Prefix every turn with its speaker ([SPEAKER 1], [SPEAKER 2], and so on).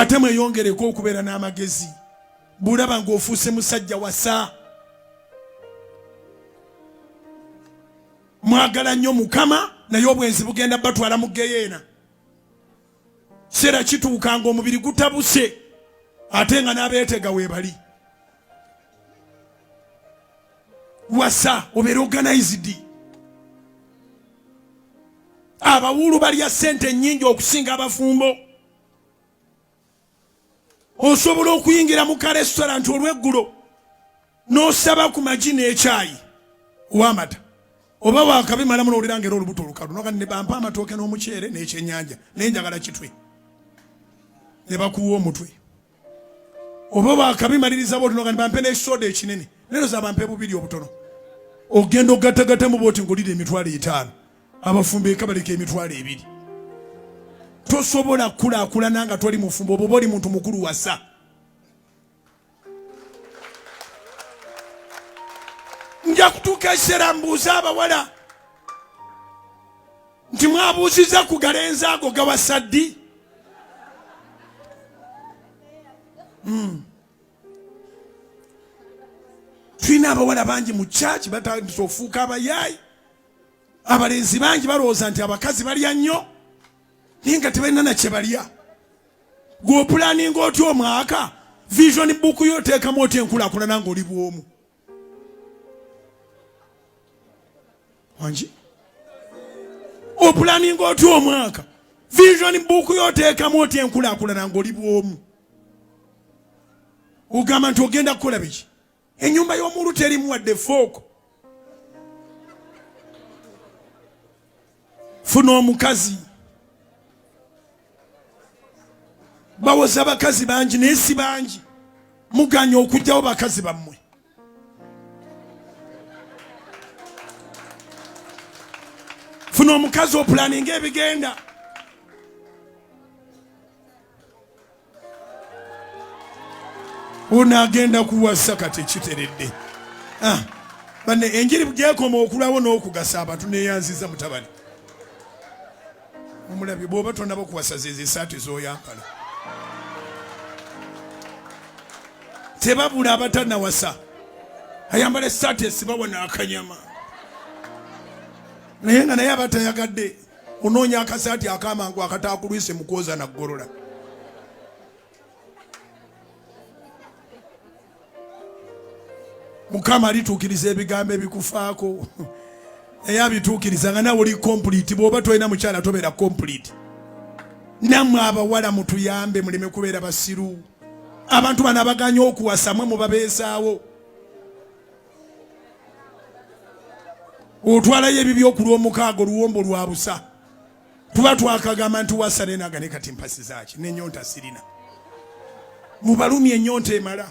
[SPEAKER 1] ate mweyongereko okubeera n'amagezi bulaba ng'ofuuse musajja wasa. Mwagala nnyo Mukama naye obwenzi bugenda batwala mu geyeena. Sera kituuka ng'omubiri gutabuse ate nga n'abeetega weebali. Wasa obeera organized. Abawulu balya ssente nnyingi okusinga abafumbo. Osobola okuyingira mu karestaurant olw'eggulo n'osaba ku magi n'ekyayi ow'amata oba wakabimala munowulira ng'era olubuto olukalu noga ne bampa amatooke n'omuceere n'ekyennyanja naye njagala kitwe ne bakuwa omutwe oba wakabimaliriza bwoti noga ne bampe n'ekisoda ekinene lero za bampe bubiri obutono ogenda ogattagattamu bwoti ng'olira emitwalo 5 abafumbo eka baleka emitwalo 2. Tosobola kulaakulana nga toli mufumbo oba oli muntu mukulu wasa. Nja kutuuka ekiseera mbuuza abawala nti mwabuuziza ku galenzi ago gawasa ddi? Tulina abawala bangi mu kyaki batandise ofuuka abayaayi. Abalenzi bangi balowooza nti abakazi balya nnyo ninga tebalina na kye balya. Gw'opulaninga otya omwaka vision book yo oteekamu otya enkulaakulana ng'oli bw'omu. Wangi opulaninga otya omwaka vision book yo oteekamu otya enkulaakulana ng'oli bw'omu. Ogamba nti ogenda kukola biki? Ennyumba y'omuntu terimu wadde fooko. Funa omukazi. Bawoza bakazi bangi naye si bangi. Muganya okujjawo bakazi bammwe. Funa omukazi opulaninga ebigenda. Onaagenda kuwasa kati kiteredde. Banne enjiri gyekoma okulawo n'okugasa abantu neeyanziza mutabani. Omulabi bw'oba tonaba kuwasa zeze esaati z'oyambala. Tebabula abatanawasa. Ayambala essaati esibawa n'akanyama. Naye nga naye abatayagadde onoonya akasaati akamangu akataakulwise mu kwoza na ggolola. Mukama alituukiriza ebigambo ebikufaako. Naye abituukiriza nga nawe oli complete. Bw'oba tolina mukyala tobeera complete. Nammwe abawala mutuyambe muleme kubeera basiru. Abantu bano abaganya okuwasa mwe mubabeesaawo. Otwalayo ebibyo okulw'omukaaga oluwombo lwa busa. Tuba twakagamba nti wasa naye naga ne kati mpasizaaki n'ennyonta sirina. Mubalumye ennyonta emala.